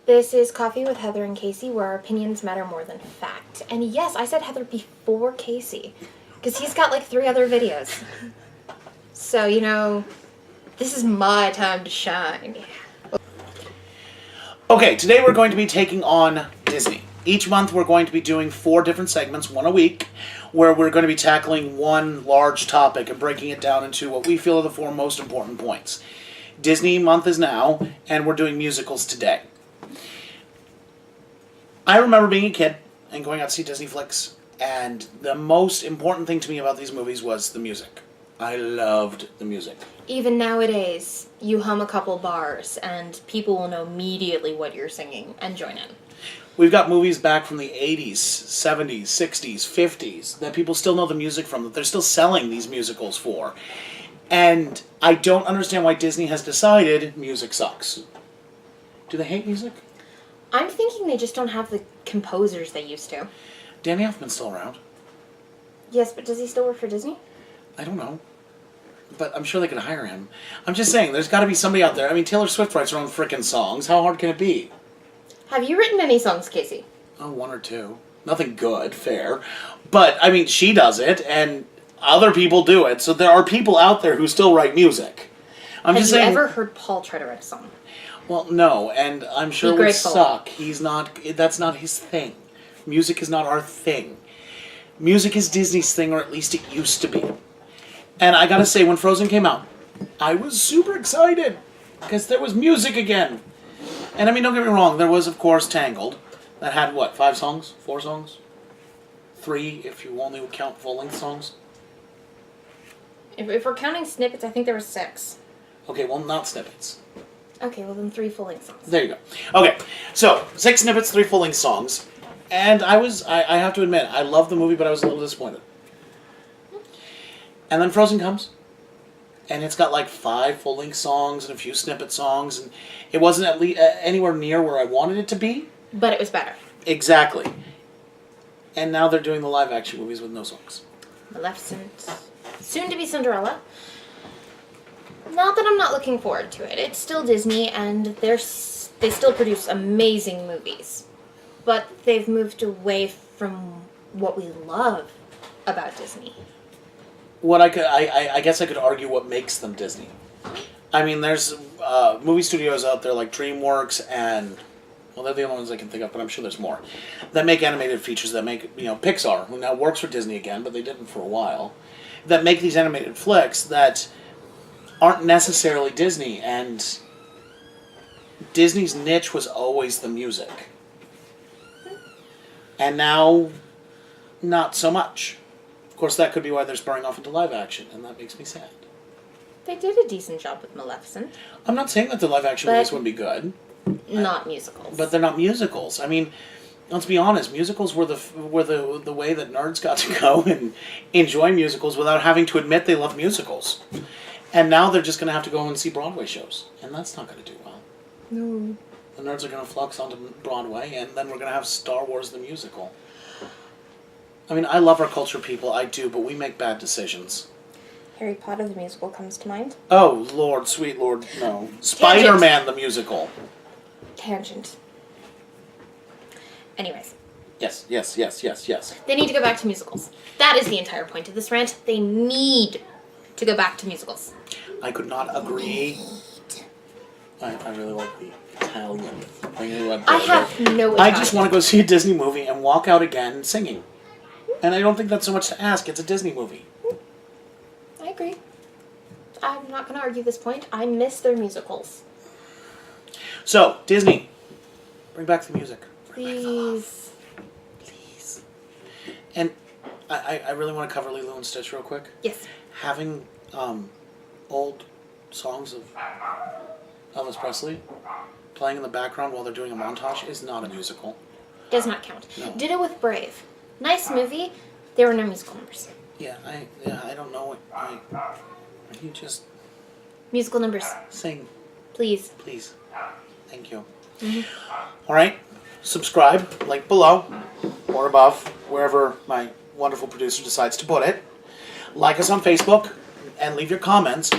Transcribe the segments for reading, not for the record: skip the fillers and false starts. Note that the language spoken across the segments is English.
This is Coffee with Heather and Casey, where our opinions matter more than fact. And yes, I said Heather before Casey, because he's got like 3 other videos. So, you know, this is my time to shine. Okay, today we're going to be taking on Disney. Each month we're going to be doing 4 different segments, one a week, where we're going to be tackling one large topic and breaking it down into what we feel are the 4 most important points. Disney month is now, and we're doing musicals today. I remember being a kid and going out to see Disney flicks, and the most important thing to me about these movies was the music. I loved the music. Even nowadays, you hum a couple bars, and people will know immediately what you're singing and join in. We've got movies back from the 80s, 70s, 60s, 50s that people still know the music from, that they're still selling these musicals for. And I don't understand why Disney has decided music sucks. Do they hate music? I'm thinking they just don't have the composers they used to. Danny Elfman's still around. Yes, but does he still work for Disney? I don't know. But I'm sure they could hire him. I'm just saying, there's got to be somebody out there. I mean, Taylor Swift writes her own frickin' songs. How hard can it be? Have you written any songs, Casey? Oh, 1 or 2. Nothing good, fair. But, I mean, she does it, and other people do it. So there are people out there who still write music. Have you ever heard Paul try to write a song? Well, no, and I'm sure it would suck. That's not his thing. Music is not our thing. Music is Disney's thing, or at least it used to be. And I gotta say, when Frozen came out, I was super excited, because there was music again. And I mean, don't get me wrong, there was, of course, Tangled, that had, what, 5 songs? 4 songs? 3, if you only would count full-length songs? If we're counting snippets, I think there were 6. Okay, well, not snippets. Okay, well then 3 full-length songs. There you go. Okay, so 6 snippets, 3 full-length songs, and I have to admit, I loved the movie, but I was a little disappointed. And then Frozen comes, and it's got like 5 full-length songs and a few snippet songs, and it wasn't at least anywhere near where I wanted it to be. But it was better. Exactly. And now they're doing the live-action movies with no songs. Maleficent. Soon to be Cinderella. Not that I'm not looking forward to it. It's still Disney, and they still produce amazing movies. But they've moved away from what we love about Disney. I guess I could argue what makes them Disney. I mean, there's movie studios out there like DreamWorks and, well, they're the only ones I can think of, but I'm sure there's more, that make animated features, that make, Pixar, who now works for Disney again, but they didn't for a while, that make these animated flicks that aren't necessarily Disney, and Disney's niche was always the music. And now, not so much. Of course, that could be why they're spurring off into live action, and that makes me sad. They did a decent job with Maleficent. I'm not saying that the live action movies wouldn't be good. Not musicals. But they're not musicals. I mean, let's be honest, musicals were the way that nerds got to go and enjoy musicals without having to admit they love musicals. And now they're just going to have to go and see Broadway shows, and that's not going to do well. No. The nerds are going to flux onto Broadway, and then we're going to have Star Wars the musical. I mean, I love our culture, people, I do, but we make bad decisions. Harry Potter the musical comes to mind. Oh, Lord, sweet Lord, no. Spider-Man the musical. Tangent. Anyways. Yes. They need to go back to musicals. That is the entire point of this rant. They need to go back to musicals. I could not agree. I really like the Italian. I have no Italian. I just want to go see a Disney movie and walk out again singing. And I don't think that's so much to ask. It's a Disney movie. I agree. I'm not going to argue this point. I miss their musicals. So, Disney, bring back the music. Please. Please. And I really want to cover Lilo and Stitch real quick. Yes. Having old songs of Elvis Presley playing in the background while they're doing a montage is not a musical. Does not count. No. Did it with Brave. Nice movie. There were no musical numbers. Yeah, I don't know what you just musical numbers. Sing. Please. Please. Thank you. Mm-hmm. All right. Subscribe, like below or above, wherever my wonderful producer decides to put it. Like us on Facebook, and leave your comments.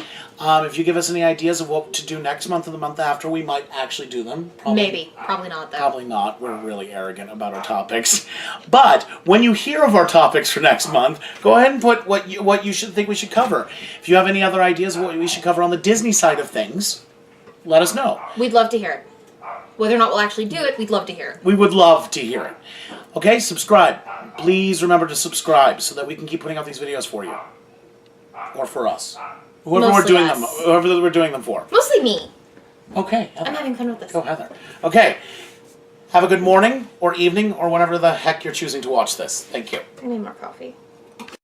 If you give us any ideas of what to do next month or the month after, we might actually do them. Maybe. Probably not, though. Probably not. We're really arrogant about our topics. But when you hear of our topics for next month, go ahead and put what you should think we should cover. If you have any other ideas of what we should cover on the Disney side of things, let us know. We'd love to hear it. Whether or not we'll actually do it, we'd love to hear it. We would love to hear it. Okay, subscribe. Please remember to subscribe so that we can keep putting out these videos for you. Or for us. Whoever we're doing them for. Mostly me. Okay, Heather. I'm having fun with this. Go, Heather. Okay. Have a good morning or evening or whenever the heck you're choosing to watch this. Thank you. I need more coffee.